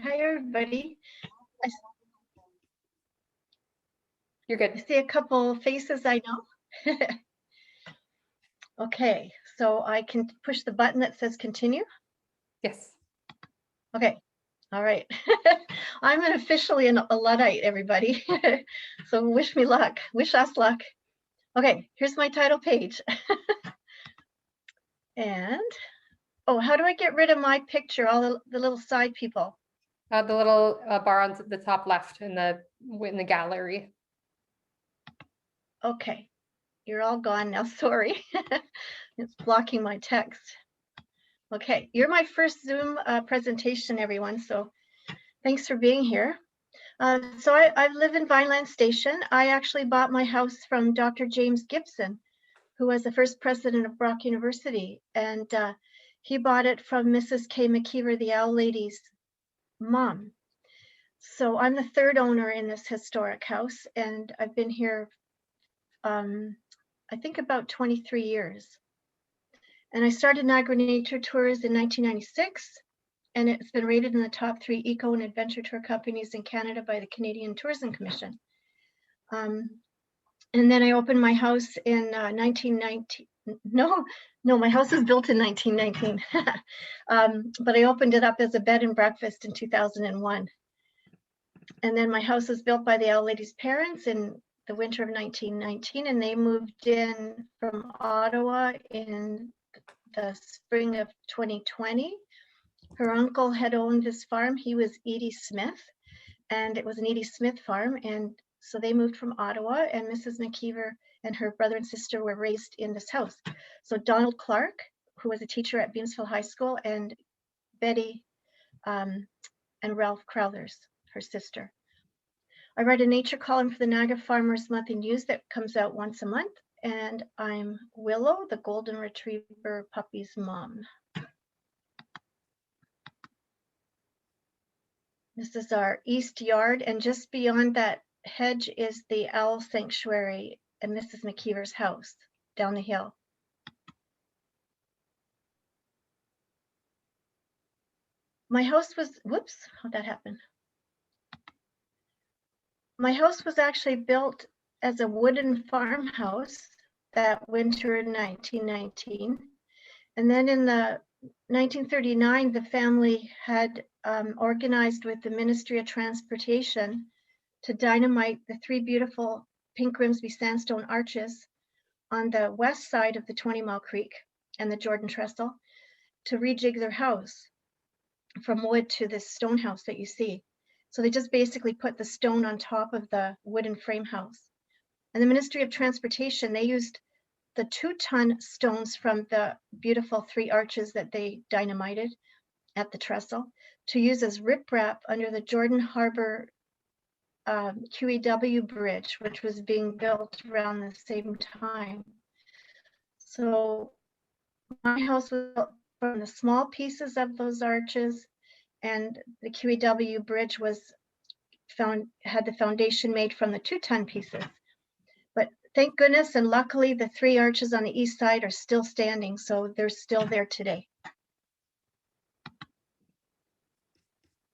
Hi, everybody. You're good. I see a couple faces I know. Okay, so I can push the button that says continue. Yes. Okay, all right. I'm officially a Luddite, everybody. So wish me luck, wish us luck. Okay, here's my title page. And, oh, how do I get rid of my picture, all the little side people? The little bar on the top left in the gallery. Okay, you're all gone now, sorry. It's blocking my text. Okay, you're my first Zoom presentation, everyone, so thanks for being here. So I live in Vineland Station. I actually bought my house from Dr. James Gibson, who was the first president of Brock University, and he bought it from Mrs. K. Mckeever, the owl lady's mom. So I'm the third owner in this historic house, and I've been here, I think about 23 years. And I started Niagara Nature Tours in 1996, and it's been rated in the top 3 eco and adventure tour companies in Canada by the Canadian Tourism Commission. And then I opened my house in 1919. No, my house was built in 1919. But I opened it up as a bed and breakfast in 2001. And then my house was built by the owl lady's parents in the winter of 1919, and they moved in from Ottawa in the spring of 2020. Her uncle had owned this farm. He was Edie Smith, and it was an Edie Smith farm. And so they moved from Ottawa, and Mrs. Mckeever and her brother and sister were raised in this house. So Donald Clark, who was a teacher at Beamsville High School, and Betty and Ralph Crowthers, her sister. I write a nature column for the Niagara Farmers Monthly News that comes out once a month. And I'm Willow, the golden retriever puppy's mom. This is our east yard, and just beyond that hedge is the owl sanctuary and Mrs. Mckeever's house down the hill. My house was, whoops, how'd that happen? My house was actually built as a wooden farmhouse that winter in 1919. And then in the 1939, the family had organized with the Ministry of Transportation to dynamite the 3 beautiful pink Grimsby sandstone arches on the west side of the 20 Mile Creek and the Jordan Trestle to rejig their house from wood to this stone house that you see. So they just basically put the stone on top of the wooden frame house. And the Ministry of Transportation, they used the 2-ton stones from the beautiful 3 arches that they dynamited at the trestle to use as riprap under the Jordan Harbor QEW bridge, which was being built around the same time. So my house was built from the small pieces of those arches, and the QEW bridge had the foundation made from the 2-ton pieces. But thank goodness and luckily the 3 arches on the east side are still standing, so they're still there today.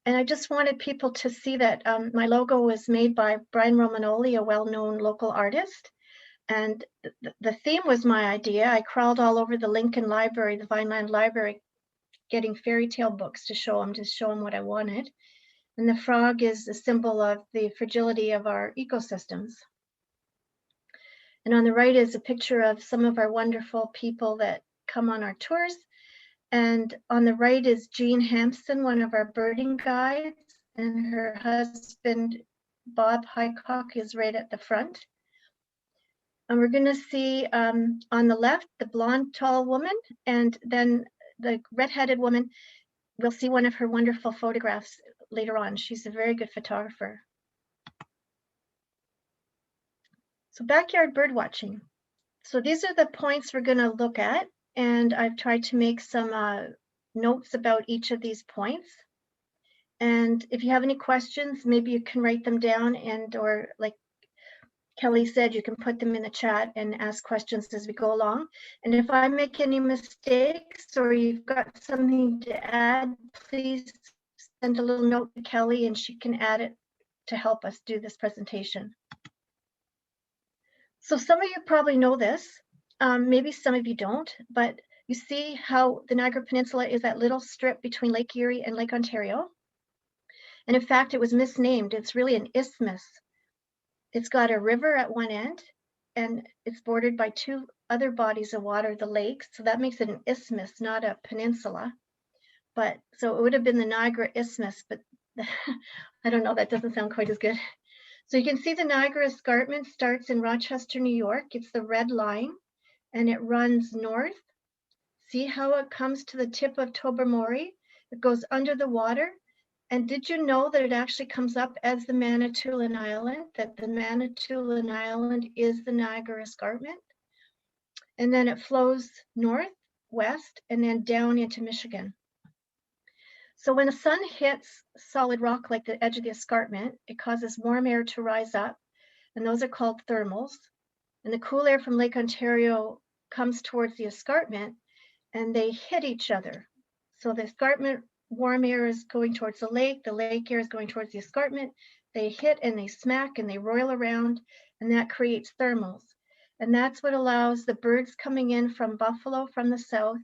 And I just wanted people to see that my logo was made by Brian Romanoli, a well-known local artist. And the theme was my idea. I crawled all over the Lincoln Library, the Vineland Library, getting fairy tale books to show them what I wanted. And the frog is a symbol of the fragility of our ecosystems. And on the right is a picture of some of our wonderful people that come on our tours. And on the right is Jean Hampson, one of our birding guides, and her husband, Bob Highcock, is right at the front. And we're gonna see on the left, the blonde, tall woman, and then the redheaded woman. We'll see one of her wonderful photographs later on. She's a very good photographer. So backyard bird watching. So these are the points we're gonna look at. And I've tried to make some notes about each of these points. And if you have any questions, maybe you can write them down, and or like Kelly said, you can put them in the chat and ask questions as we go along. And if I make any mistakes or you've got something to add, please send a little note to Kelly and she can add it to help us do this presentation. So some of you probably know this, maybe some of you don't, but you see how the Niagara Peninsula is that little strip between Lake Erie and Lake Ontario. And in fact, it was misnamed. It's really an isthmus. It's got a river at one end and it's bordered by two other bodies of water, the lakes. So that makes it an isthmus, not a peninsula. But so it would have been the Niagara Isthmus, but I don't know, that doesn't sound quite as good. So you can see the Niagara Escarpment starts in Rochester, New York. It's the red line and it runs north. See how it comes to the tip of Tobermory? It goes under the water. And did you know that it actually comes up as the Manitoulin Island, that the Manitoulin Island is the Niagara Escarpment? And then it flows north, west, and then down into Michigan. So when the sun hits solid rock like the edge of the escarpment, it causes warm air to rise up, and those are called thermals. And the cool air from Lake Ontario comes towards the escarpment, and they hit each other. So the escarpment warm air is going towards the lake air is going towards the escarpment. They hit and they smack and they roil around, and that creates thermals. And that's what allows the birds coming in from Buffalo from the south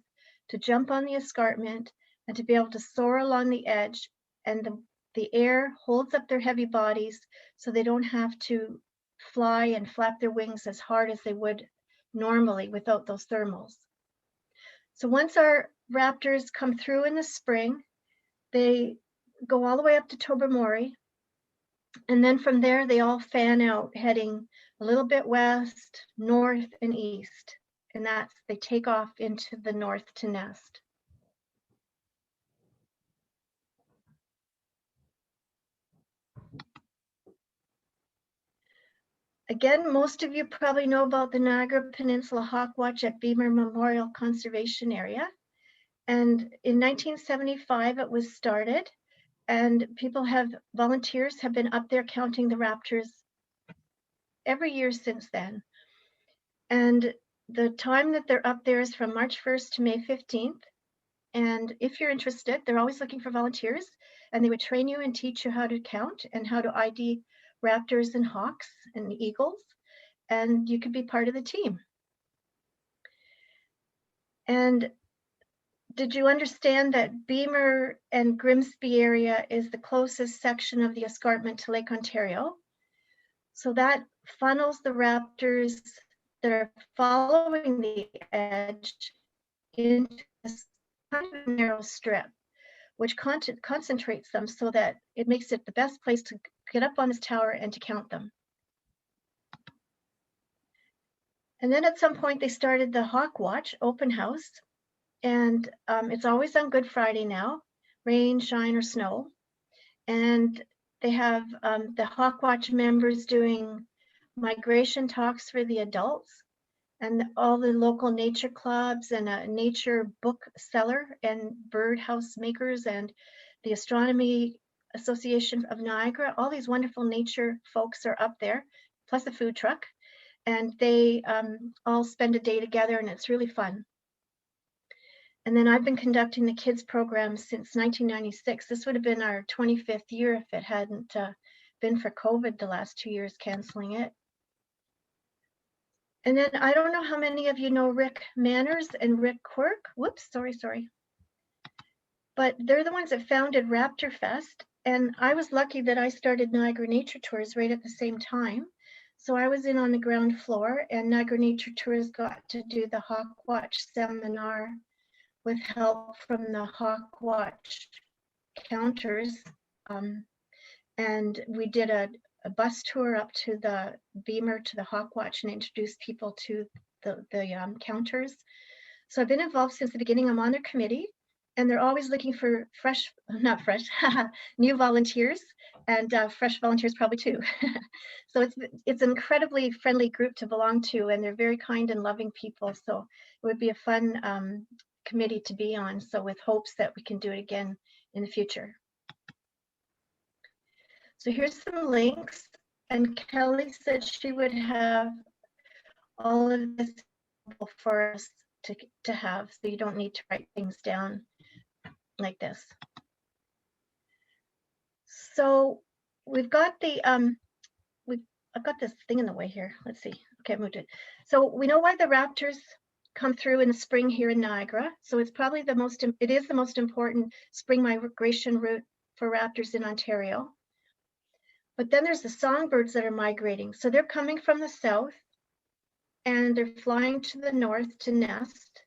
to jump on the escarpment and to be able to soar along the edge, and the air holds up their heavy bodies so they don't have to fly and flap their wings as hard as they would normally without those thermals. So once our raptors come through in the spring, they go all the way up to Tobermory, and then from there they all fan out, heading a little bit west, north, and east, and they take off into the north to nest. Again, most of you probably know about the Niagara Peninsula Hawk Watch at Bimer Memorial Conservation Area. And in 1975, it was started, and volunteers have been up there counting the raptors every year since then. And the time that they're up there is from March 1st to May 15th. And if you're interested, they're always looking for volunteers, and they would train you and teach you how to count and how to ID raptors and hawks and eagles, and you could be part of the team. And did you understand that Bimer and Grimsby area is the closest section of the escarpment to Lake Ontario? So that funnels the raptors that are following the edge into this kind of narrow strip, which concentrates them so that it makes it the best place to get up on this tower and to count them. And then at some point they started the Hawk Watch open house, and it's always on Good Friday now, rain, shine, or snow. And they have the Hawk Watch members doing migration talks for the adults, and all the local nature clubs and a nature book seller and birdhouse makers and the Astronomy Association of Niagara. All these wonderful nature folks are up there, plus a food truck, and they all spend a day together, and it's really fun. And then I've been conducting the kids program since 1996. This would have been our 25th year if it hadn't been for COVID the last 2 years canceling it. And then I don't know how many of you know Rick Manners and Rick Quirk. Whoops, sorry. But they're the ones that founded Raptor Fest. And I was lucky that I started Niagara Nature Tours right at the same time. So I was in on the ground floor, and Niagara Nature Tours got to do the Hawk Watch seminar with help from the Hawk Watch counters. And we did a bus tour up to the Bimer to the Hawk Watch and introduced people to the counters. So I've been involved since the beginning. I'm on their committee, and they're always looking for new volunteers, and fresh volunteers probably too. So it's an incredibly friendly group to belong to, and they're very kind and loving people. So it would be a fun committee to be on. So with hopes that we can do it again in the future. So here's some links, and Kelly said she would have all of this for us to have, so you don't need to write things down like this. So we've got the, I've got this thing in the way here. Let's see. Okay, I moved it. So we know why the raptors come through in the spring here in Niagara. So it's probably it is the most important spring migration route for raptors in Ontario. But then there's the songbirds that are migrating. So they're coming from the south and they're flying to the north to nest.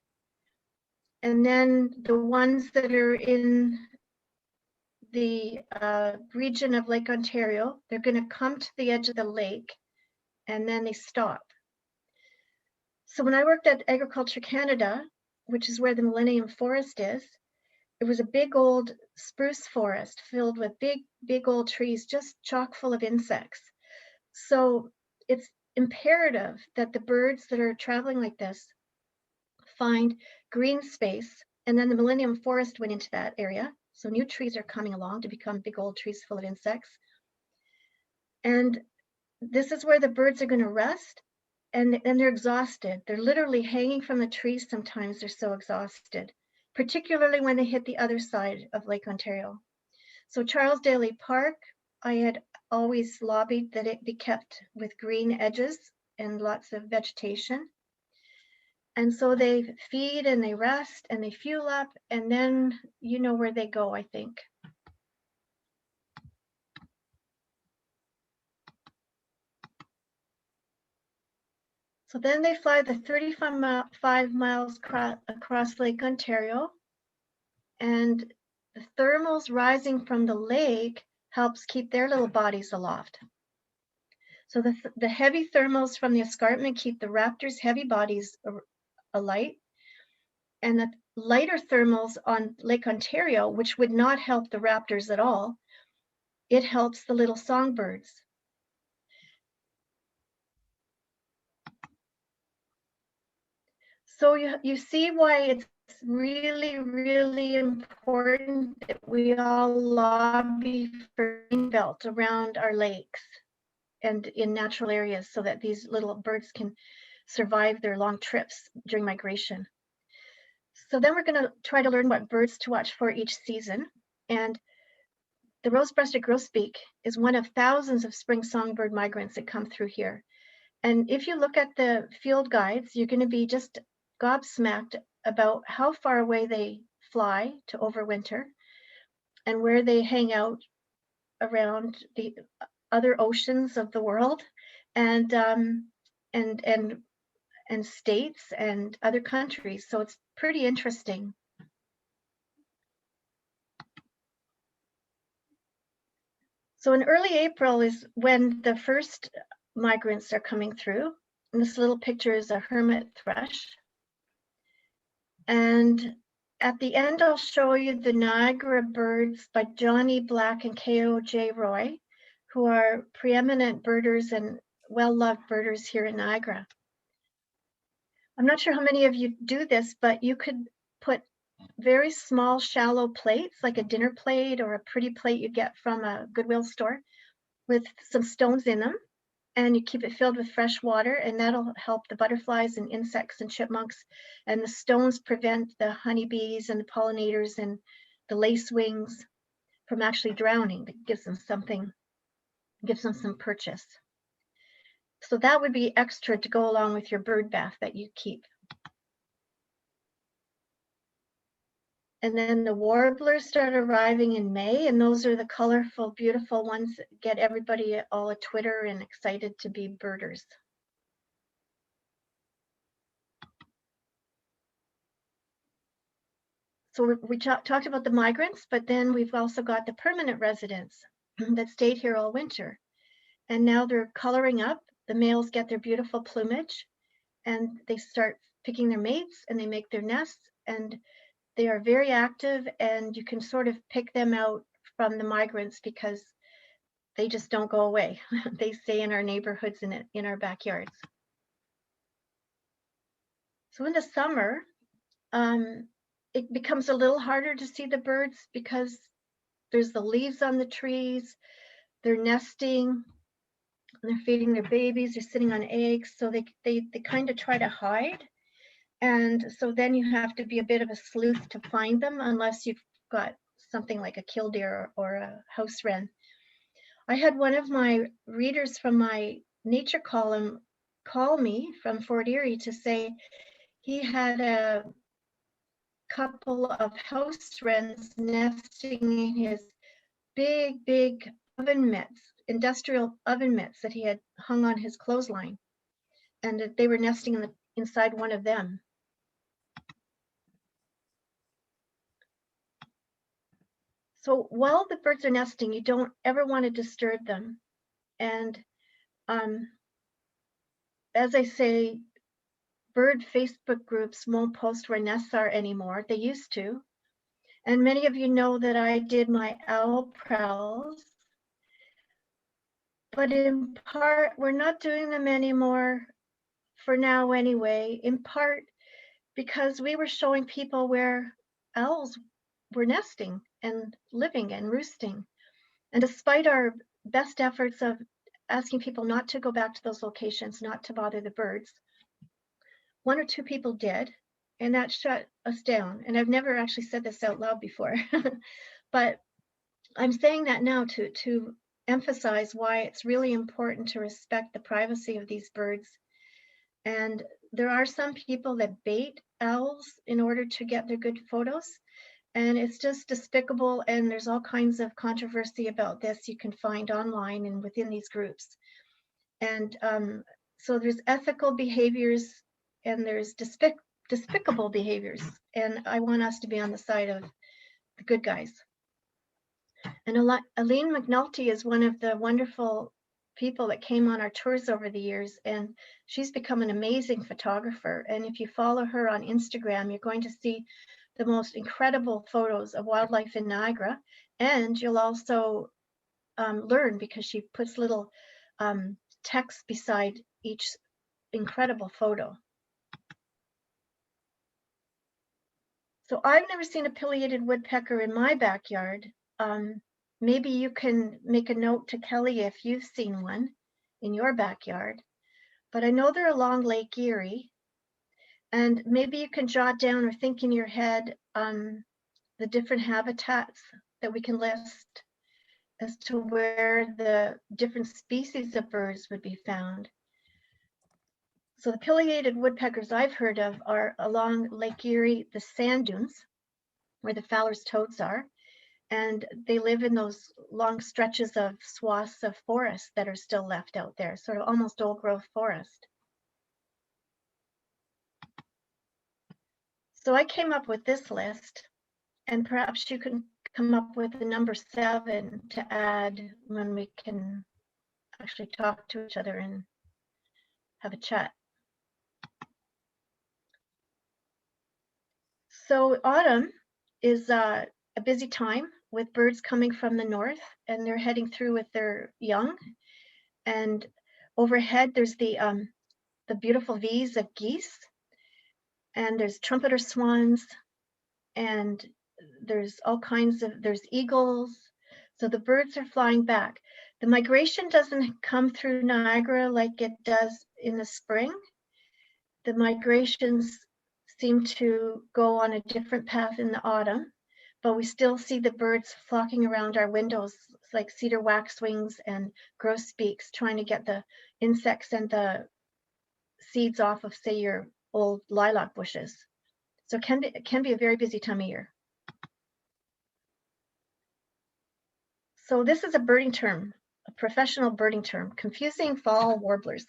And then the ones that are in the region of Lake Ontario, they're going to come to the edge of the lake and then they stop. So when I worked at Agriculture Canada, which is where the Millennium Forest is, it was a big old spruce forest filled with big old trees, just chock full of insects. So it's imperative that the birds that are traveling like this find green space. And then the Millennium Forest went into that area. So new trees are coming along to become big old trees full of insects. And this is where the birds are going to rest. And they're exhausted. They're literally hanging from the trees sometimes. They're so exhausted, particularly when they hit the other side of Lake Ontario. So Charles Daly Park, I had always lobbied that it be kept with green edges and lots of vegetation. And so they feed and they rest and they fuel up, and then you know where they go, I think. So then they fly the 35 miles across Lake Ontario, and the thermals rising from the lake helps keep their little bodies aloft. So the heavy thermals from the escarpment keep the raptors' heavy bodies alight, and the lighter thermals on Lake Ontario, which would not help the raptors at all, it helps the little songbirds. So you see why it's really, really important that we all lobby for green belt around our lakes and in natural areas so that these little birds can survive their long trips during migration. So then we're going to try to learn what birds to watch for each season. And the rose-breasted grosbeak is one of thousands of spring songbird migrants that come through here. And if you look at the field guides, you're going to be just gobsmacked about how far away they fly to overwinter and where they hang out around the other oceans of the world and states and other countries. So it's pretty interesting. So in early April is when the first migrants are coming through. And this little picture is a hermit thrush. And at the end, I'll show you the Niagara birds by Johnny Black and K.O.J. Roy, who are preeminent birders and well-loved birders here in Niagara. I'm not sure how many of you do this, but you could put very small, shallow plates, like a dinner plate or a pretty plate you get from a Goodwill store, with some stones in them, and you keep it filled with fresh water, and that'll help the butterflies and insects and chipmunks. And the stones prevent the honeybees and the pollinators and the lacewings from actually drowning. That gives them something, gives them some purchase. So that would be extra to go along with your bird bath that you keep. And then the warblers start arriving in May, and those are the colorful, beautiful ones that get everybody all a twitter and excited to be birders. So we talked about the migrants, but then we've also got the permanent residents that stayed here all winter. And now they're coloring up. The males get their beautiful plumage and they start picking their mates and they make their nests, and they are very active, and you can sort of pick them out from the migrants because they just don't go away. They stay in our neighborhoods and in our backyards. So in the summer, it becomes a little harder to see the birds because there's the leaves on the trees, they're nesting, they're feeding their babies, they're sitting on eggs, so they kind of try to hide. And so then you have to be a bit of a sleuth to find them, unless you've got something like a killdeer or a house wren. I had one of my readers from my nature column call me from Fort Erie to say he had a couple of house wrens nesting in his big oven mitts, industrial oven mitts that he had hung on his clothesline, and that they were nesting inside one of them. So while the birds are nesting, you don't ever want to disturb them. And as I say, bird Facebook groups won't post where nests are anymore. They used to. And many of you know that I did my owl prowls. But in part, we're not doing them anymore for now anyway, in part because we were showing people where owls were nesting and living and roosting. And despite our best efforts of asking people not to go back to those locations, not to bother the birds, one or two people did, and that shut us down. And I've never actually said this out loud before, but I'm saying that now to emphasize why it's really important to respect the privacy of these birds. And there are some people that bait owls in order to get their good photos, and it's just despicable, and there's all kinds of controversy about this you can find online and within these groups. And so there's ethical behaviors and there's despicable behaviors, and I want us to be on the side of the good guys. And Elaine Mcnulty is one of the wonderful people that came on our tours over the years, and she's become an amazing photographer. And if you follow her on Instagram, you're going to see the most incredible photos of wildlife in Niagara, and you'll also learn, because she puts little text beside each incredible photo. So I've never seen a pileated woodpecker in my backyard. Maybe you can make a note to Kelly if you've seen one in your backyard, but I know they're along Lake Erie, and maybe you can jot down or think in your head the different habitats that we can list as to where the different species of birds would be found. So the pileated woodpeckers I've heard of are along Lake Erie, the sand dunes, where the Fowler's toads are, and they live in those long stretches of swaths of forest that are still left out there, sort of almost old growth forest. So I came up with this list, and perhaps you can come up with the number 7 to add when we can actually talk to each other and have a chat. So autumn is a busy time with birds coming from the north, and they're heading through with their young. And overhead there's the beautiful V's of geese, and there's trumpeter swans, and there's all kinds of, there's eagles. So the birds are flying back. The migration doesn't come through Niagara like it does in the spring. The migrations seem to go on a different path in the autumn, but we still see the birds flocking around our windows, like cedar waxwings and grosbeaks, trying to get the insects and the seeds off of, say, your old lilac bushes. So it can be a very busy time of year. So this is a birding term, a professional birding term, confusing fall warblers.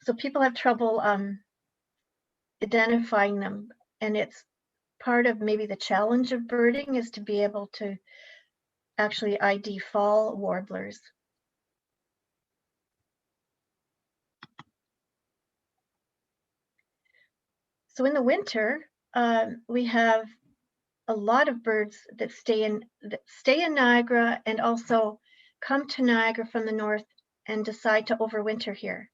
So people have trouble identifying them, and it's part of maybe the challenge of birding is to be able to actually ID fall warblers. So in the winter, we have a lot of birds that stay in Niagara and also come to Niagara from the north and decide to overwinter here.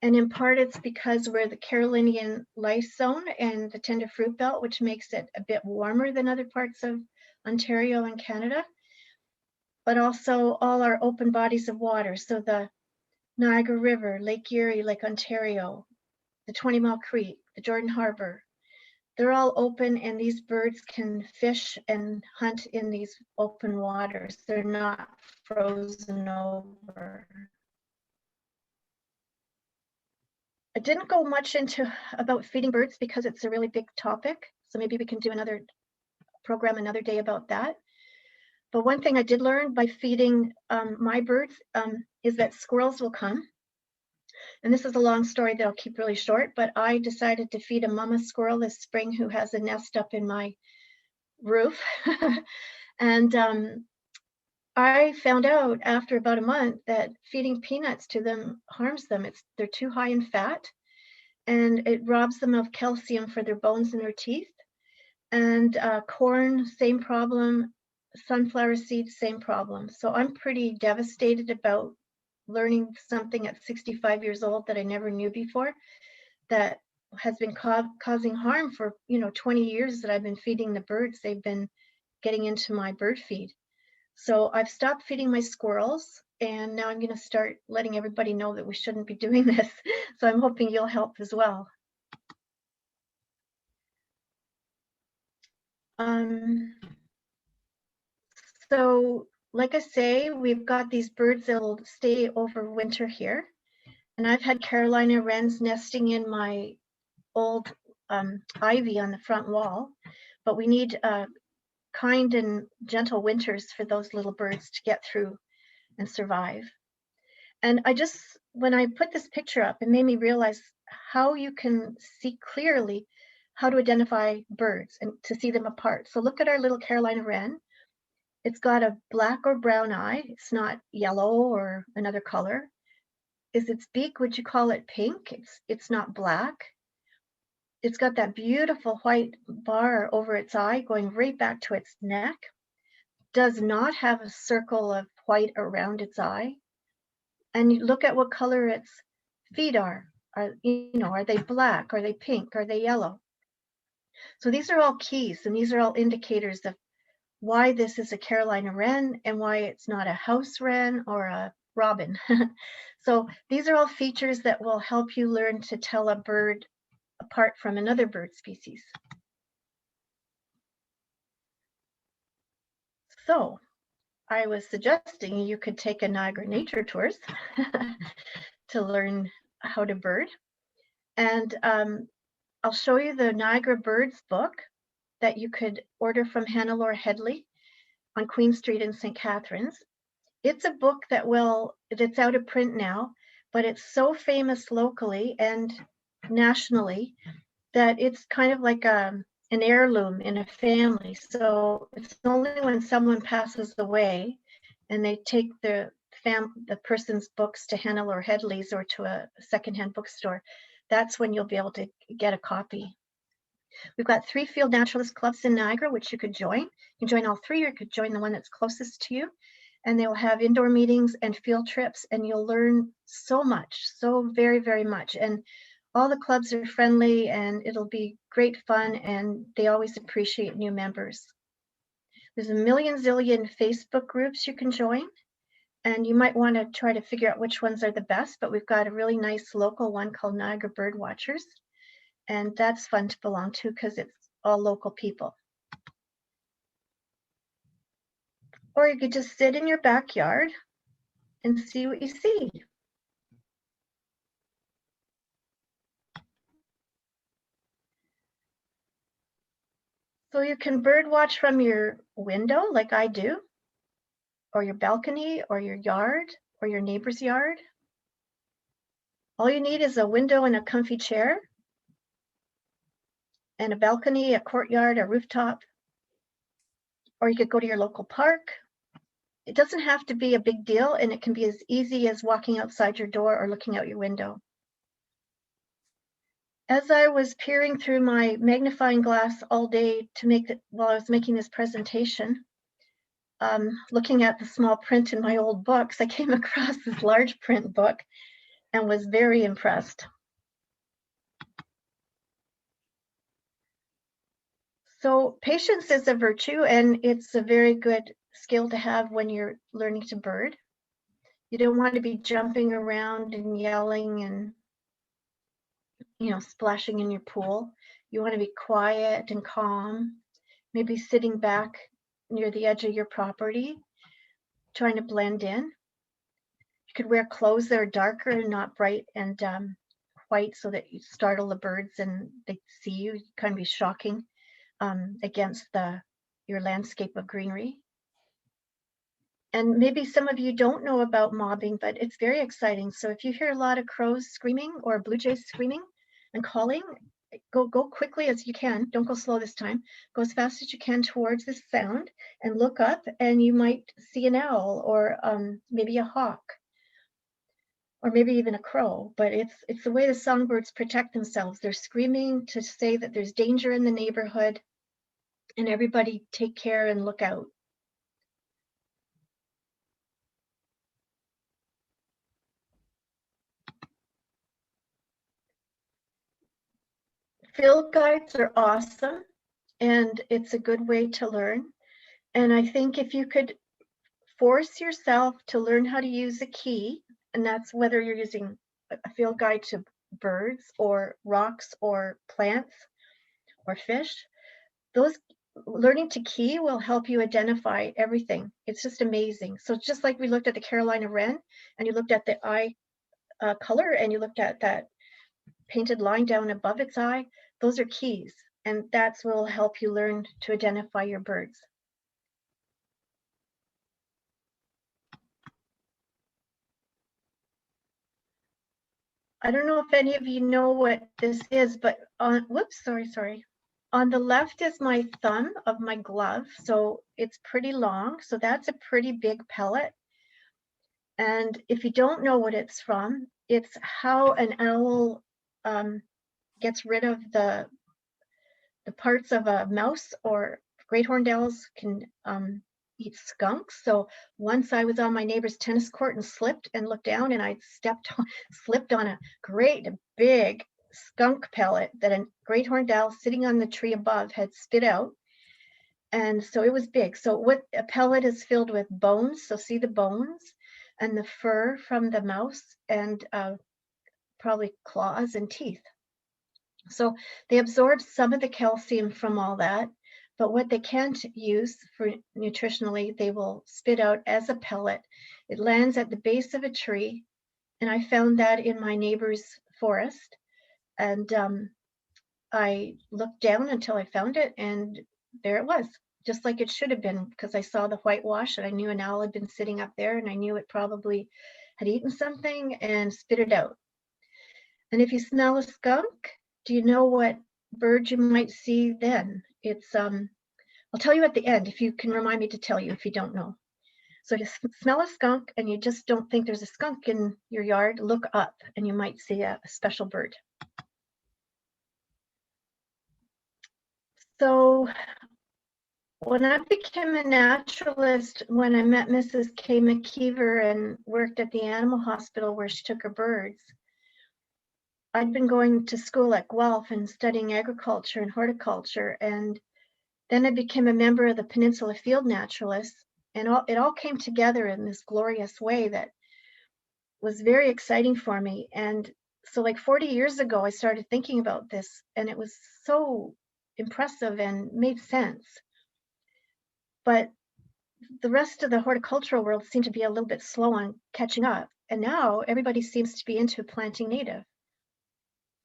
And in part, it's because we're the Carolinian lice zone and the tender fruit belt, which makes it a bit warmer than other parts of Ontario and Canada, but also all our open bodies of water. So the Niagara River, Lake Erie, Lake Ontario, the 20 Mile Creek, the Jordan Harbor, they're all open, and these birds can fish and hunt in these open waters. They're not frozen over. I didn't go much into about feeding birds because it's a really big topic. So maybe we can do another program another day about that. But one thing I did learn by feeding my birds is that squirrels will come. And this is a long story that I'll keep really short, but I decided to feed a mama squirrel this spring who has a nest up in my roof. And I found out after about a month that feeding peanuts to them harms them. They're too high in fat, and it robs them of calcium for their bones and their teeth. And corn, same problem. Sunflower seeds, same problem. So I'm pretty devastated about learning something at 65 years old that I never knew before, that has been causing harm for 20 years that I've been feeding the birds. They've been getting into my bird feed. So I've stopped feeding my squirrels, and now I'm going to start letting everybody know that we shouldn't be doing this. So I'm hoping you'll help as well. So like I say, we've got these birds that will stay over winter here. And I've had Carolina wrens nesting in my old ivy on the front wall, but we need kind and gentle winters for those little birds to get through and survive. And when I put this picture up, it made me realize how you can see clearly how to identify birds and to see them apart. So look at our little Carolina wren. It's got a black or brown eye. It's not yellow or another color. Is its beak, would you call it pink? It's not black. It's got that beautiful white bar over its eye going right back to its neck. Does not have a circle of white around its eye. And you look at what color its feet are. Are they black? Are they pink? Are they yellow? So these are all keys, and these are all indicators of why this is a Carolina wren and why it's not a house wren or a robin. So these are all features that will help you learn to tell a bird apart from another bird species. So I was suggesting you could take a Niagara Nature Tours to learn how to bird. And I'll show you the Niagara Birds book that you could order from Hannelore Headley on Queen Street in St. Catharines. It's a book it's out of print now, but it's so famous locally and nationally that it's kind of like an heirloom in a family. So it's only when someone passes away and they take the person's books to Hannelore Headley's or to a secondhand bookstore, that's when you'll be able to get a copy. We've got 3 field naturalist clubs in Niagara, which you could join. You can join all 3, or you could join the one that's closest to you. And they'll have indoor meetings and field trips, and you'll learn so much, so very, very much. And all the clubs are friendly, and it'll be great fun, and they always appreciate new members. There's a zillion Facebook groups you can join, and you might want to try to figure out which ones are the best, but we've got a really nice local one called Niagara Birdwatchers. And that's fun to belong to because it's all local people. Or you could just sit in your backyard and see what you see. So you can bird watch from your window like I do, or your balcony, or your yard, or your neighbor's yard. All you need is a window and a comfy chair, and a balcony, a courtyard, a rooftop, or you could go to your local park. It doesn't have to be a big deal, and it can be as easy as walking outside your door or looking out your window. As I was peering through my magnifying glass all day while I was making this presentation, looking at the small print in my old books, I came across this large print book and was very impressed. So patience is a virtue, and it's a very good skill to have when you're learning to bird. You don't want to be jumping around and yelling and splashing in your pool. You want to be quiet and calm, maybe sitting back near the edge of your property, trying to blend in. You could wear clothes that are darker and not bright and white so that you startle the birds and they see you, kind of be shocking against your landscape of greenery. And maybe some of you don't know about mobbing, but it's very exciting. So if you hear a lot of crows screaming or blue jays screaming and calling, go quickly as you can. Don't go slow this time. Go as fast as you can towards this sound and look up, and you might see an owl or maybe a hawk or maybe even a crow. But it's the way the songbirds protect themselves. They're screaming to say that there's danger in the neighborhood and everybody take care and look out. Field guides are awesome, and it's a good way to learn. And I think if you could force yourself to learn how to use a key, and that's whether you're using a field guide to birds or rocks or plants or fish, those learning to key will help you identify everything. It's just amazing. So just like we looked at the Carolina wren, and you looked at the eye color, and you looked at that painted line down above its eye, those are keys, and that's what will help you learn to identify your birds. I don't know if any of you know what this is, but on, whoops, sorry. On the left is my thumb of my glove, so it's pretty long, so that's a pretty big pellet. And if you don't know what it's from, it's how an owl gets rid of the parts of a mouse, or great horned owls can eat skunks. So once I was on my neighbor's tennis court and slipped and looked down, and I slipped on a great big skunk pellet that a great horned owl sitting on the tree above had spit out. And so it was big. So what a pellet is filled with bones. So see the bones and the fur from the mouse, and probably claws and teeth. So they absorb some of the calcium from all that, but what they can't use for nutritionally, they will spit out as a pellet. It lands at the base of a tree, and I found that in my neighbor's forest. And I looked down until I found it, and there it was, just like it should have been, because I saw the whitewash, and I knew an owl had been sitting up there, and I knew it probably had eaten something and spit it out. And if you smell a skunk, do you know what bird you might see then? It's, I'll tell you at the end if you can remind me to tell you if you don't know. So if you smell a skunk and you just don't think there's a skunk in your yard, look up and you might see a special bird. So when I became a naturalist, when I met Mrs. K. Mckeever and worked at the animal hospital where she took her birds, I'd been going to school at Guelph and studying agriculture and horticulture, and then I became a member of the Peninsula Field Naturalists, and it all came together in this glorious way that was very exciting for me. And so like 40 years ago, I started thinking about this, and it was so impressive and made sense. But the rest of the horticultural world seemed to be a little bit slow on catching up, and now everybody seems to be into planting native.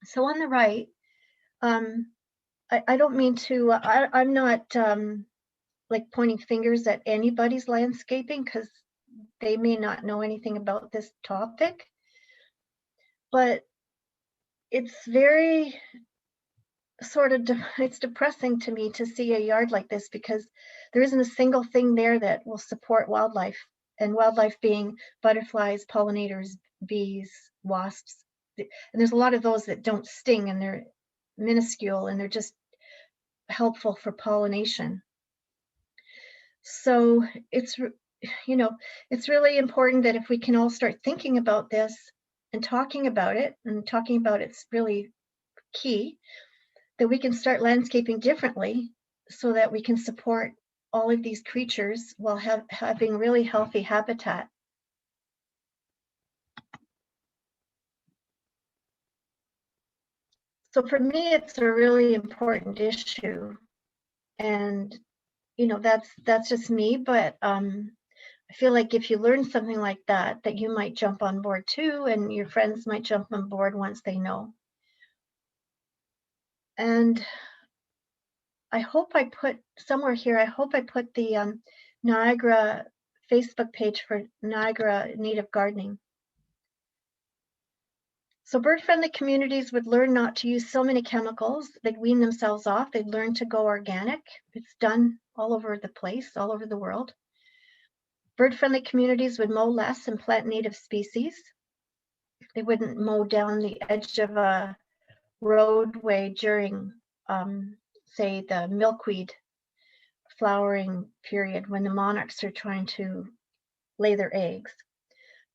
So on the right, I don't mean to, I'm not like pointing fingers at anybody's landscaping, because they may not know anything about this topic, but it's very it's depressing to me to see a yard like this, because there isn't a single thing there that will support wildlife, and wildlife being butterflies, pollinators, bees, wasps. And there's a lot of those that don't sting, and they're minuscule, and they're just helpful for pollination. So it's, it's really important that if we can all start thinking about this and talking about it's really key, that we can start landscaping differently so that we can support all of these creatures while having really healthy habitat. So for me, it's a really important issue. And, you know, that's just me, but I feel like if you learn something like that, that you might jump on board too, and your friends might jump on board once they know. And I hope I put somewhere here, I hope I put the Niagara Facebook page for Niagara Native Gardening. So bird-friendly communities would learn not to use so many chemicals. They'd wean themselves off. They'd learn to go organic. It's done all over the place, all over the world. Bird-friendly communities would mow less and plant native species. They wouldn't mow down the edge of a roadway during, say, the milkweed flowering period when the monarchs are trying to lay their eggs.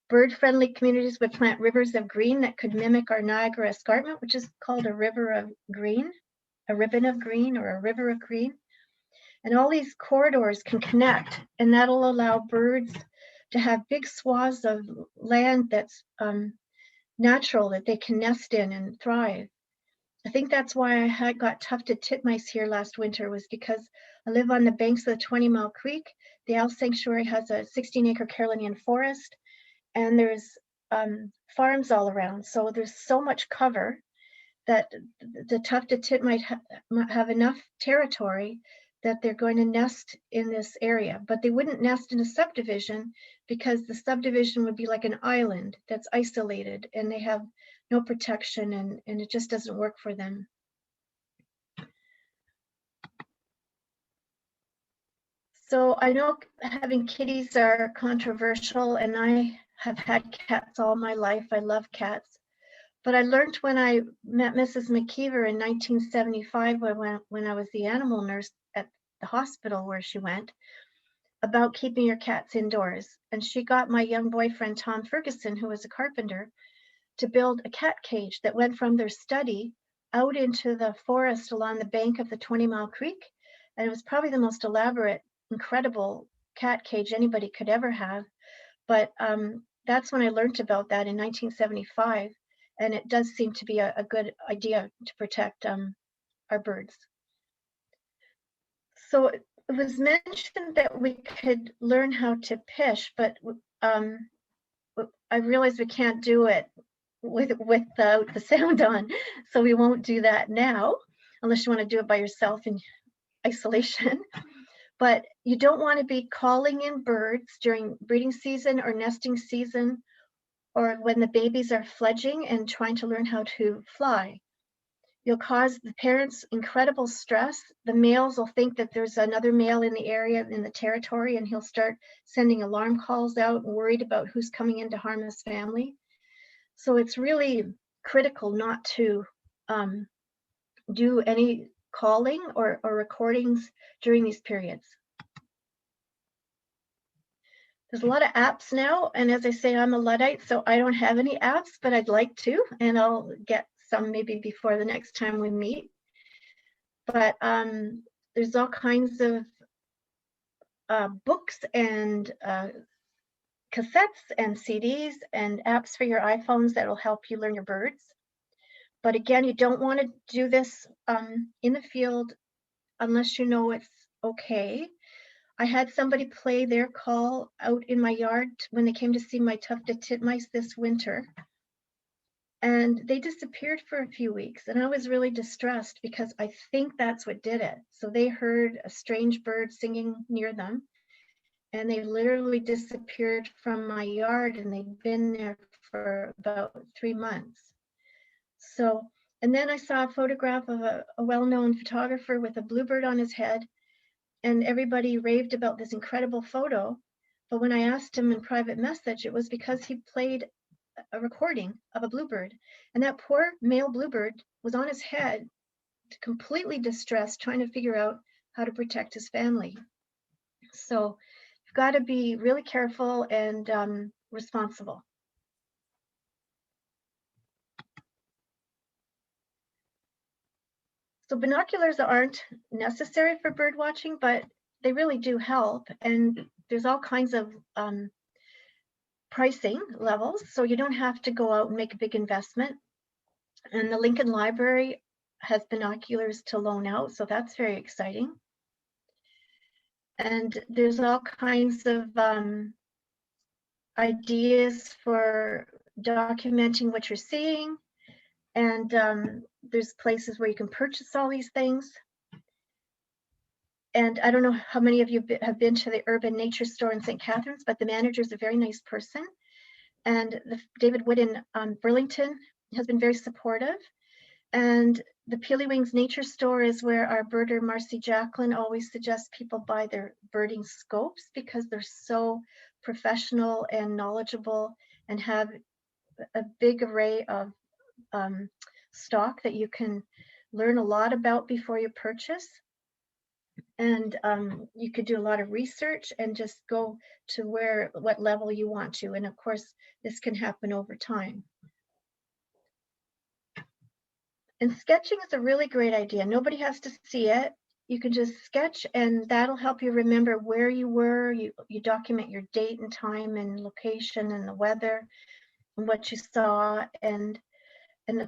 Bird-friendly communities would plant rivers of green that could mimic our Niagara Escarpment, which is called a river of green, a ribbon of green, or a river of green. And all these corridors can connect, and that'll allow birds to have big swaths of land that's natural, that they can nest in and thrive. I think that's why I had got tufted titmice here last winter, was because I live on the banks of the 20 Mile Creek. The Owl Sanctuary has a 16-acre Carolinian forest, and there's farms all around. So there's so much cover that the tufted titmice have enough territory that they're going to nest in this area, but they wouldn't nest in a subdivision because the subdivision would be like an island that's isolated and they have no protection, and it just doesn't work for them. So I know having kitties are controversial, and I have had cats all my life. I love cats. But I learned when I met Mrs. Mckeever in 1975 when I was the animal nurse at the hospital where she went, about keeping your cats indoors. And she got my young boyfriend, Tom Ferguson, who was a carpenter, to build a cat cage that went from their study out into the forest along the bank of the 20 Mile Creek. And it was probably the most elaborate, incredible cat cage anybody could ever have. But that's when I learned about that in 1975. And it does seem to be a good idea to protect our birds. So it was mentioned that we could learn how to pish, but I realize we can't do it without the sound on, so we won't do that now, unless you want to do it by yourself in isolation. But you don't want to be calling in birds during breeding season or nesting season, or when the babies are fledging and trying to learn how to fly. You'll cause the parents incredible stress. The males will think that there's another male in the area, in the territory, and he'll start sending alarm calls out, worried about who's coming in to harm his family. So it's really critical not to do any calling or recordings during these periods. There's a lot of apps now, and as I say, I'm a Luddite, so I don't have any apps, but I'd like to, and I'll get some maybe before the next time we meet. But there's all kinds of books and cassettes and CDs and apps for your iPhones that will help you learn your birds. But again, you don't want to do this in the field unless you know it's okay. I had somebody play their call out in my yard when they came to see my tufted titmice this winter. And they disappeared for a few weeks, and I was really distressed because I think that's what did it. So they heard a strange bird singing near them, and they literally disappeared from my yard, and they'd been there for about 3 months. So, and then I saw a photograph of a well-known photographer with a bluebird on his head, and everybody raved about this incredible photo. But when I asked him in private message, it was because he played a recording of a bluebird, and that poor male bluebird was on his head, completely distressed, trying to figure out how to protect his family. So you've got to be really careful and responsible. So binoculars aren't necessary for bird watching, but they really do help, and there's all kinds of pricing levels, so you don't have to go out and make a big investment. And the Lincoln Library has binoculars to loan out, so that's very exciting. And there's all kinds of ideas for documenting what you're seeing. And there's places where you can purchase all these things. And I don't know how many of you have been to the Urban Nature Store in St. Catharines, but the manager is a very nice person. And David Wood in Burlington has been very supportive. And the Pileated Nature Store is where our birder, Marcy Jacqueline, always suggests people buy their birding scopes because they're so professional and knowledgeable and have a big array of stock that you can learn a lot about before you purchase. And you could do a lot of research and just go to what level you want to. And of course, this can happen over time. And sketching is a really great idea. Nobody has to see it. You can just sketch, and that'll help you remember where you were. You document your date and time and location and the weather and what you saw. And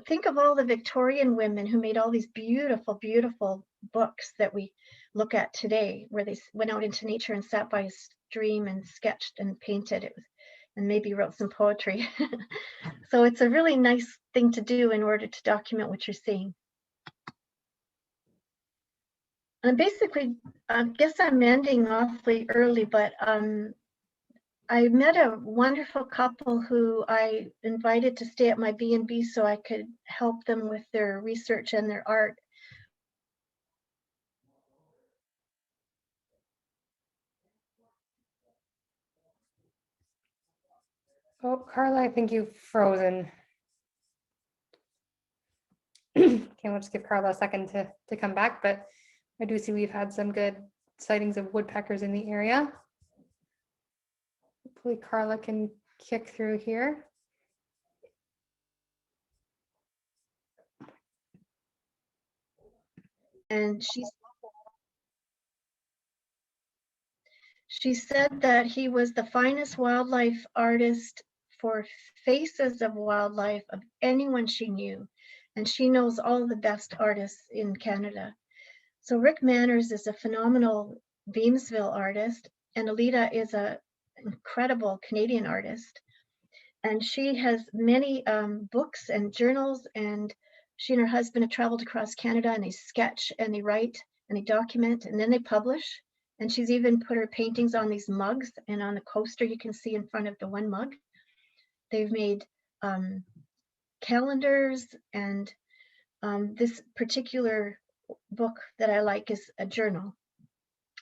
think of all the Victorian women who made all these beautiful, beautiful books that we look at today, where they went out into nature and sat by a stream and sketched and painted it, and maybe wrote some poetry. So it's a really nice thing to do in order to document what you're seeing. And basically, I guess I'm ending awfully early, but I met a wonderful couple who I invited to stay at my B&B so I could help them with their research and their art. Oh, Carla, I think you've frozen. Okay, we'll just give Carla a second to come back, but I do see we've had some good sightings of woodpeckers in the area. Hopefully Carla can kick through here. And she said that he was the finest wildlife artist for faces of wildlife of anyone she knew. And she knows all the best artists in Canada. So Rick Manners is a phenomenal Beamsville artist, and Alita is an incredible Canadian artist. And she has many books and journals, and she and her husband have traveled across Canada, and they sketch and they write and they document and then they publish. And she's even put her paintings on these mugs, and on the coaster you can see in front of the one mug. They've made calendars, and this particular book that I like is a journal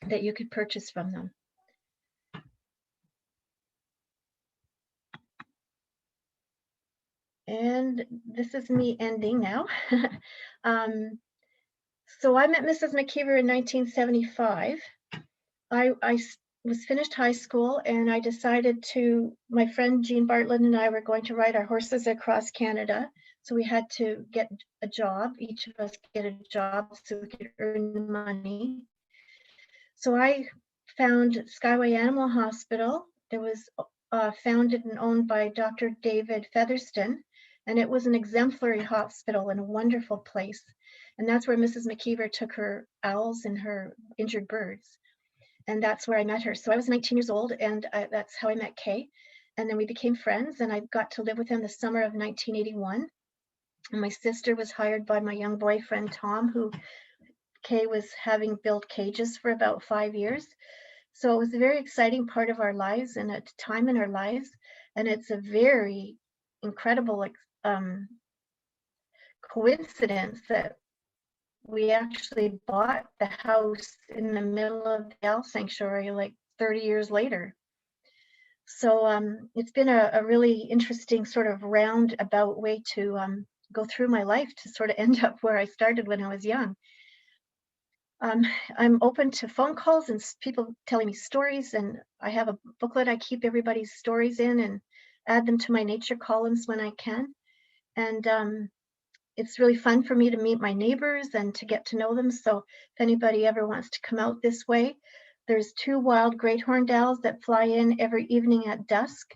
that you could purchase from them. And this is me ending now. So I met Mrs. Mckeever in 1975. I was finished high school, and I decided my friend Jean Bartlett and I were going to ride our horses across Canada. So we had to get a job, each of us get a job so we could earn money. So I found Skyway Animal Hospital. It was founded and owned by Dr. David Featherston, and it was an exemplary hospital and a wonderful place. And that's where Mrs. Mckeever took her owls and her injured birds. And that's where I met her. So I was 19 years old, and that's how I met Kay. And then we became friends, and I got to live with him the summer of 1981. And my sister was hired by my young boyfriend, Tom, who Kay was having built cages for about 5 years. So it was a very exciting part of our lives and a time in our lives. And it's a very incredible coincidence that we actually bought the house in the middle of the owl sanctuary like 30 years later. So it's been a really interesting sort of roundabout way to go through my life to sort of end up where I started when I was young. I'm open to phone calls and people telling me stories, and I have a booklet I keep everybody's stories in and add them to my nature columns when I can. And it's really fun for me to meet my neighbors and to get to know them. So if anybody ever wants to come out this way, there's 2 wild great horned owls that fly in every evening at dusk.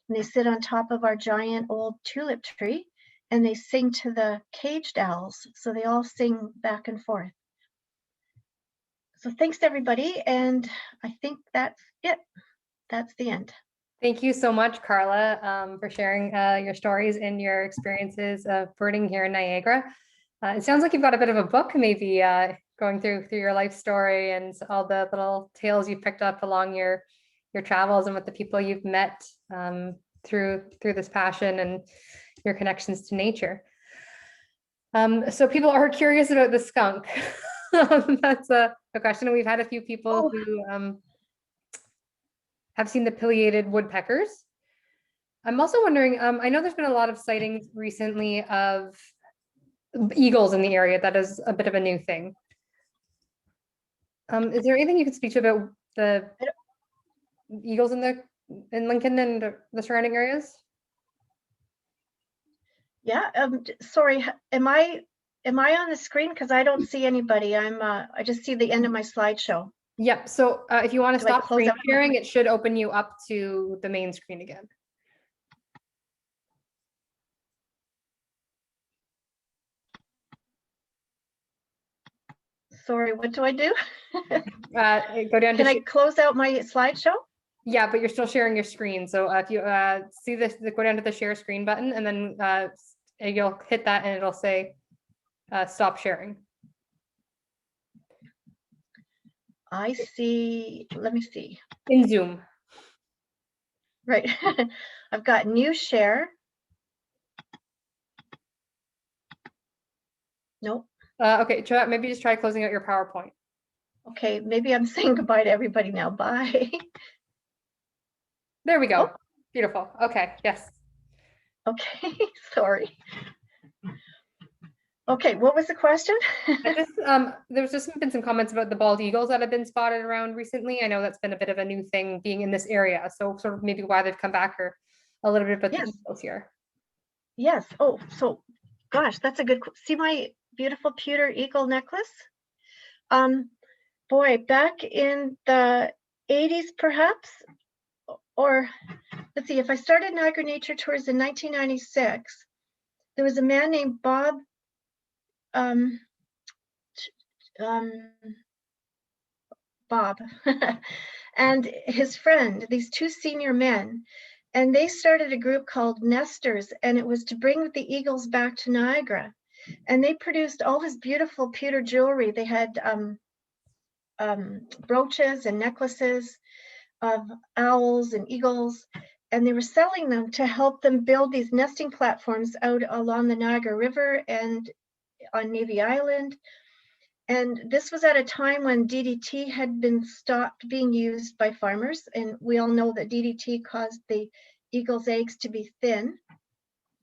And they sit on top of our giant old tulip tree. and they sing to the caged owls. So they all sing back and forth. So thanks everybody. And I think that's it. That's the end. Thank you so much, Carla, for sharing your stories and your experiences of birding here in Niagara. It sounds like you've got a bit of a book, maybe going through your life story and all the little tales you've picked up along your travels and with the people you've met through this passion and your connections to nature. So people are curious about the skunk. That's a question. We've had a few people who have seen the pileated woodpeckers. I'm also wondering, I know there's been a lot of sightings recently of eagles in the area. That is a bit of a new thing. Is there anything you could speak to about the eagles in Lincoln and the surrounding areas? Yeah, sorry, am I on the screen? Because I don't see anybody. I just see the end of my slideshow. Yep. So if you want to Do I stop close screen out my- sharing, it should open you up to the main screen again. Sorry, what do I do? Go down to Can I close out my slideshow? yeah, but you're still sharing your screen. So if you see this, go down to the share screen button, and then you'll hit that, and it'll say stop sharing. I see. Let me see. In Zoom. Right. I've got new share. Nope. Okay, maybe just try closing out your PowerPoint. Okay, maybe I'm saying goodbye to everybody now. Bye. There we go. Oh. Beautiful. Okay, yes. Okay, sorry. Okay, what was the question? There's just been some comments about the bald eagles that have been spotted around recently. I know that's been a bit of a new thing being in this area. So sort of maybe why they've come back, or a little bit about the eagles here. Yes. Oh, so gosh, that's a good, see my beautiful pewter eagle necklace? Boy, back in the 80s perhaps, or let's see, if I started Niagara Nature Tours in 1996, there was a man named Bob and his friend, these two senior men, and they started a group called Nesters, and it was to bring the eagles back to Niagara. And they produced all this beautiful pewter jewelry. They had brooches and necklaces of owls and eagles, and they were selling them to help them build these nesting platforms out along the Niagara River and on Navy Island. And this was at a time when DDT had been stopped being used by farmers. And we all know that DDT caused the eagle's eggs to be thin,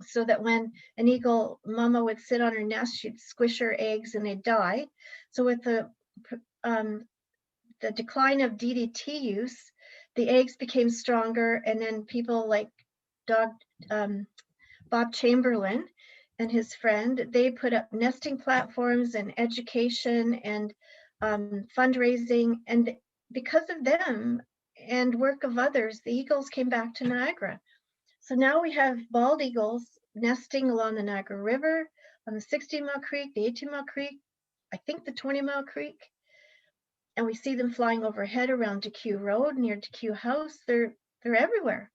so that when an eagle mama would sit on her nest, she'd squish her eggs and they'd die. So with the decline of DDT use, the eggs became stronger, and then people like Bob Chamberlain and his friend, they put up nesting platforms and education and fundraising, and because of them and work of others, the eagles came back to Niagara. So now we have bald eagles nesting along the Niagara River, on the 16-mile creek, the 18-mile creek, I think the 20-mile creek, and we see them flying overhead around DeQ Road near DeQ House. They're everywhere,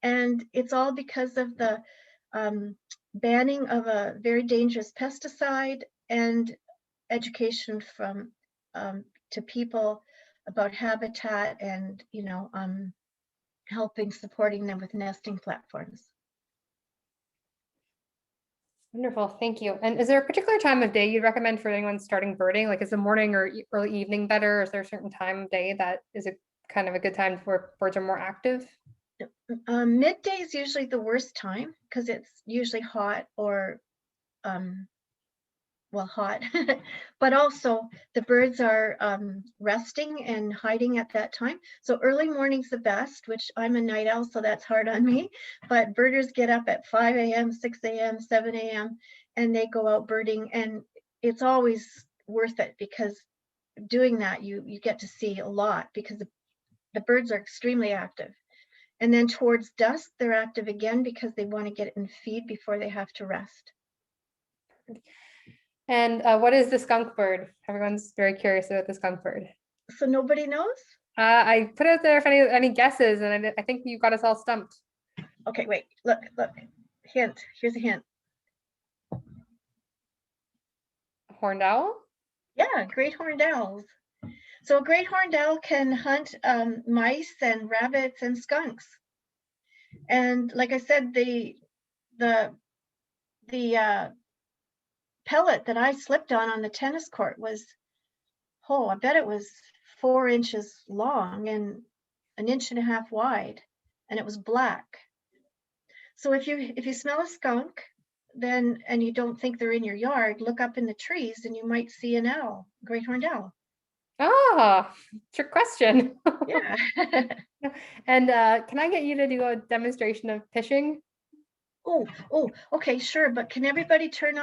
and it's all because of the banning of a very dangerous pesticide and education from to people about habitat and supporting them with nesting platforms. Wonderful, thank you. And is there a particular time of day you'd recommend for anyone starting birding? Like, is the morning or early evening better? Or is there a certain time of day that is a kind of a good time where birds are more active? Midday is usually the worst time because it's usually hot or hot, but also the birds are resting and hiding at that time. So early morning's the best, which I'm a night owl, so that's hard on me. But birders get up at 5 a.m., 6 a.m., 7 a.m., and they go out birding. And it's always worth it because doing that, you get to see a lot because the birds are extremely active. And then towards dusk, they're active again because they want to get in feed before they have to rest. And what is the skunk bird? Everyone's very curious about the skunk bird. So nobody knows? I put out there if any guesses, and I think you got us all stumped. Okay, wait, look. Hint, here's a hint. Horned owl? Yeah, great horned owls. So a great horned owl can hunt mice and rabbits and skunks. And like I said, the pellet that I slipped on the tennis court was, I bet it was 4 inches long and 1.5 inches wide, and it was black. So if you smell a skunk, then, and you don't think they're in your yard, look up in the trees and you might see an owl, great horned owl. Ah, trick question. Yeah. And can I get you to do a demonstration of fishing? Okay, sure. But can everybody can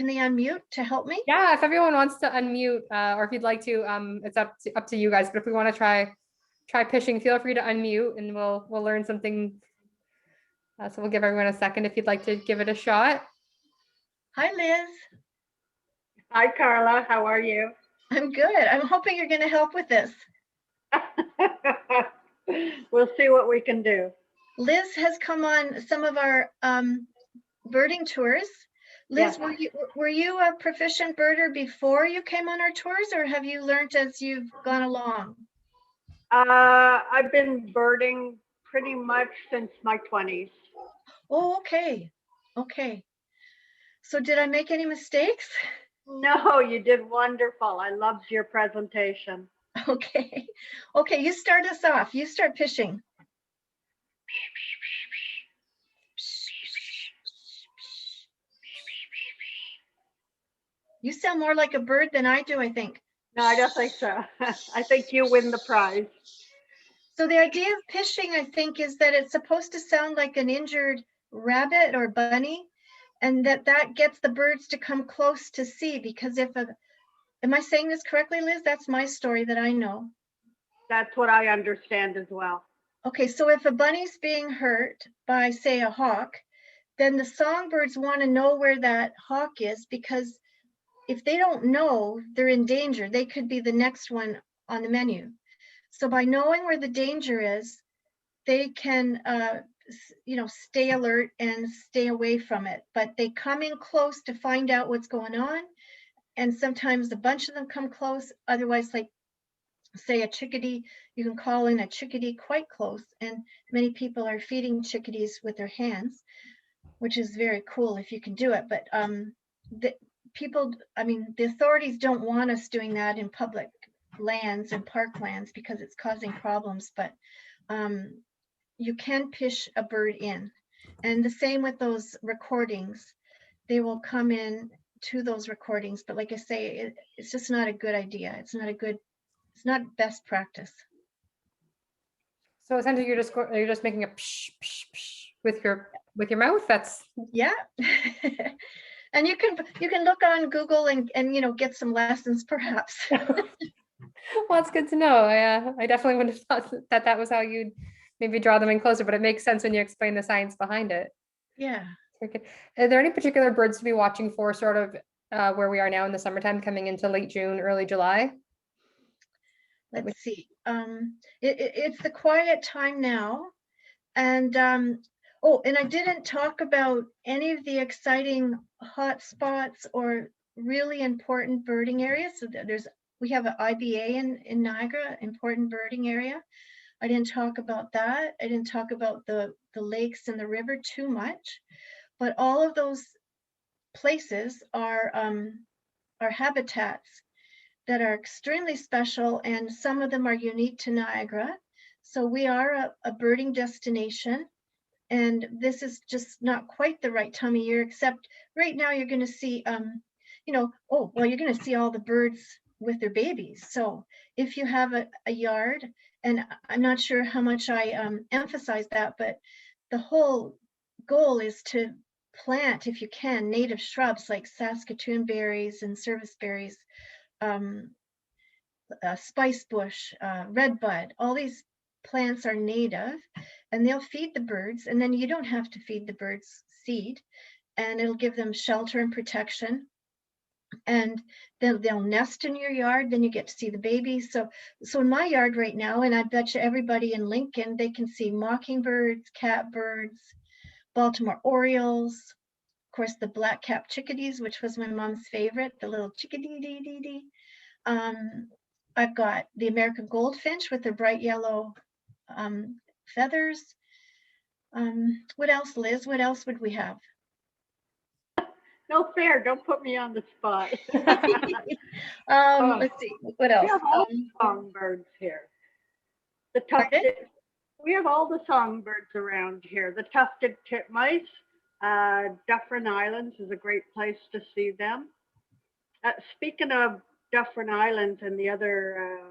they unmute to help me? Yeah, if everyone wants to unmute, or if you'd like to, it's up to you guys. But if we want to try fishing, feel free to unmute, and we'll learn something. So we'll give everyone a second if you'd like to give it a shot. Hi, Liz. Hi, Carla. How are you? I'm good. I'm hoping you're going to help with this. We'll see what we can do. Liz has come on some of our birding tours. Liz, Yes. were you a proficient birder before you came on our tours, or have you learned as you've gone along? I've been birding pretty much since my 20s. Oh, okay. Okay. So did I make any mistakes? No, you did wonderful. I loved your presentation. Okay. Okay, you start us off. You start fishing. You sound more like a bird than I do, I think. No, I don't think so. I think you win the prize. So the idea of fishing, I think, is that it's supposed to sound like an injured rabbit or bunny, and that gets the birds to come close to see, because am I saying this correctly, Liz? That's my story that I know. That's what I understand as well. Okay, so if a bunny's being hurt by, say, a hawk, then the songbirds want to know where that hawk is, because if they don't know, they're in danger. They could be the next one on the menu. So by knowing where the danger is, they can, stay alert and stay away from it. But they come in close to find out what's going on. And sometimes a bunch of them come close. Otherwise, like, say, a chickadee, you can call in a chickadee quite close. And many people are feeding chickadees with their hands, which is very cool if you can do it. But the authorities don't want us doing that in public lands and parklands because it's causing problems. But you can fish a bird in. And the same with those recordings. They will come in to those recordings. But like I say, it's just not a good idea. It's not best practice. So essentially, you're just making a psh, psh, psh with your mouth. That's yeah. And you can look on Google and get some lessons perhaps. Well, it's good to know. I definitely would have thought that was how you'd maybe draw them in closer, but it makes sense when you explain the science behind it. Yeah. Are there any particular birds to be watching for, sort of where we are now in the summertime, coming into late June, early July? Let's see. It's the quiet time now. And and I didn't talk about any of the exciting hot spots or really important birding areas. So we have an IBA in Niagara, important birding area. I didn't talk about that. I didn't talk about the lakes and the river too much, but all of those places are habitats that are extremely special, and some of them are unique to Niagara. So we are a birding destination, and this is just not quite the right time of year, except right now you're going to see, you're going to see all the birds with their babies. So if you have a yard, and I'm not sure how much I emphasize that, but the whole goal is to plant, if you can, native shrubs like Saskatoon berries and service berries, spice bush, redbud. All these plants are native, and they'll feed the birds, and then you don't have to feed the birds seed, and it'll give them shelter and protection. And they'll nest in your yard, then you get to see the babies. So in my yard right now, and I bet you everybody in Lincoln, they can see mockingbirds, catbirds, Baltimore orioles, of course, the black-capped chickadees, which was my mom's favorite, the little chickadee-dee-dee-dee. I've got the American goldfinch with their bright yellow feathers. What else, Liz? What else would we have? No fair. Don't put me on the spot. Let's see. What else? We have all the songbirds here. The tufted. We have all the songbirds around here. The tufted titmice. Dufferin Islands is a great place to see them. Speaking of Dufferin Islands and the other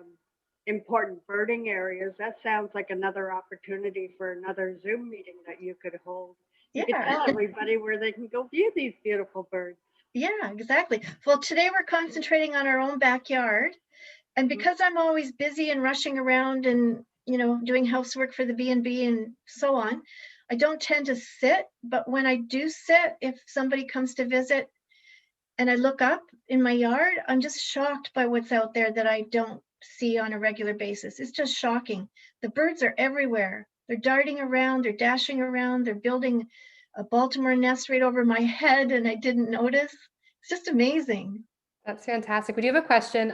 important birding areas, that sounds like another opportunity for another Zoom meeting that you could hold. You could tell everybody where they can go view these beautiful birds. Yeah, exactly. Well, today we're concentrating on our own backyard. And because I'm always busy and rushing around and, doing housework for the B&B and so on, I don't tend to sit. But when I do sit, if somebody comes to visit and I look up in my yard, I'm just shocked by what's out there that I don't see on a regular basis. It's just shocking. The birds are everywhere. They're darting around, they're dashing around, they're building a Baltimore nest right over my head and I didn't notice. It's just amazing. That's fantastic. We do have a question.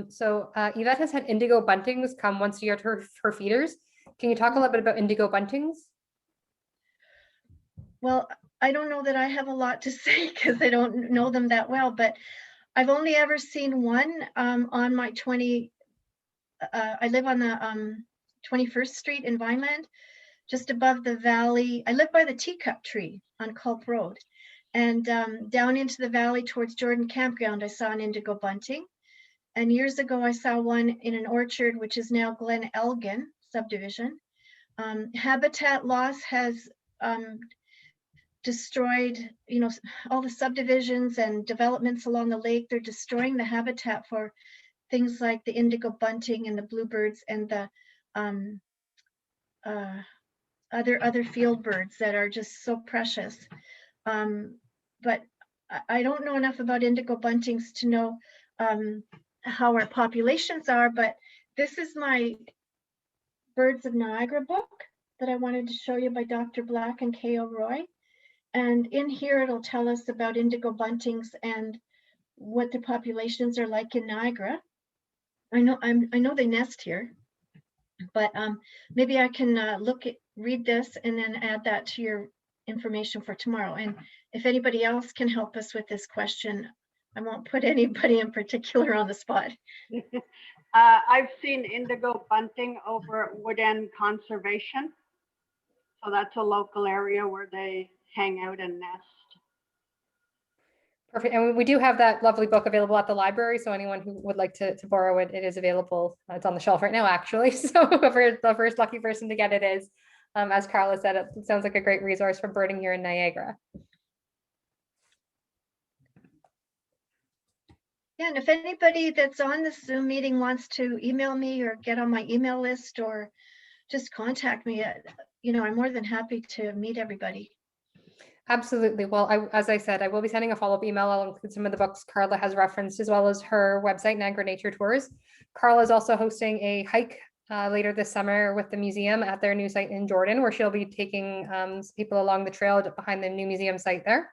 So Yvette has had indigo buntings come once a year to her feeders. Can you talk a little bit about indigo buntings? Well, I don't know that I have a lot to say because I don't know them that well, but I've only ever seen one on my I live on the 21st Street in Vineland, just above the valley. I live by the teacup tree on Culp Road. And down into the valley towards Jordan Campground, I saw an indigo bunting. And years ago, I saw one in an orchard, which is now Glen Elgin subdivision. Habitat loss has destroyed, all the subdivisions and developments along the lake. They're destroying the habitat for things like the indigo bunting and the bluebirds and the other field birds that are just so precious. But I don't know enough about indigo buntings to know how our populations are, but this is my Birds of Niagara book that I wanted to show you by Dr. Black and K.O. Roy. And in here, it'll tell us about indigo buntings and what the populations are like in Niagara. I know they nest here, but maybe I can read this and then add that to your information for tomorrow. And if anybody else can help us with this question, I won't put anybody in particular on the spot. I've seen indigo bunting over at Wood End Conservation. So that's a local area where they hang out and nest. Perfect. And we do have that lovely book available at the library. So anyone who would like to borrow it, it is available. It's on the shelf right now, actually. So whoever the first lucky person to get it is, as Carla said, it sounds like a great resource for birding here in Niagara. Yeah, and if anybody that's on this Zoom meeting wants to email me or get on my email list or just contact me, I'm more than happy to meet everybody. Absolutely. Well, as I said, I will be sending a follow-up email. I'll include some of the books Carla has referenced, as well as her website, Niagara Nature Tours. Carla is also hosting a hike later this summer with the museum at their new site in Jordan, where she'll be taking people along the trail behind the new museum site there.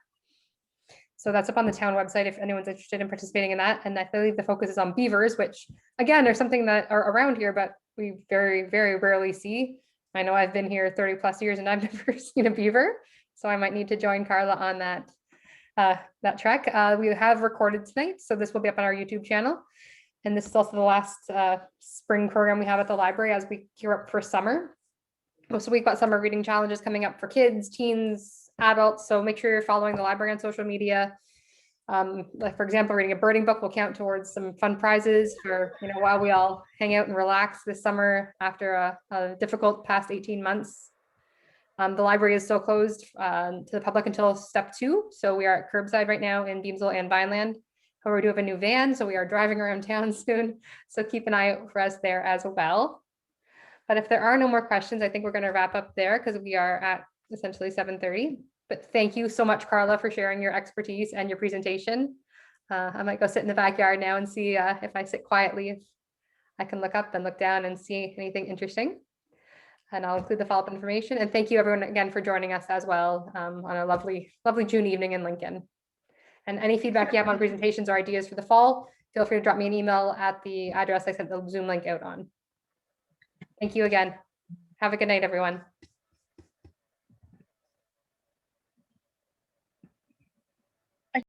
So that's up on the town website if anyone's interested in participating in that. And I believe the focus is on beavers, which again, are something that are around here, but we very, very rarely see. I know I've been here 30 plus years and I've never seen a beaver. So I might need to join Carla on that trek. We have recorded tonight, so this will be up on our YouTube channel. And this is also the last spring program we have at the library as we gear up for summer. So we've got summer reading challenges coming up for kids, teens, adults. So make sure you're following the library on social media. Like for example, reading a birding book will count towards some fun prizes for, while we all hang out and relax this summer after a difficult past 18 months. The library is still closed to the public until step 2. So we are at curbside right now in Beamsville and Vineland. However, we do have a new van, so we are driving around town soon. So keep an eye out for us there as well. But if there are no more questions, I think we're going to wrap up there because we are at essentially 7:30. But thank you so much, Carla, for sharing your expertise and your presentation. I might go sit in the backyard now and see if I sit quietly, if I can look up and look down and see anything interesting. And I'll include the follow-up information. And thank you everyone again for joining us as well on a lovely June evening in Lincoln. And any feedback you have on presentations or ideas for the fall, feel free to drop me an email at the address I sent the Zoom link out on. Thank you again. Have a good night, everyone.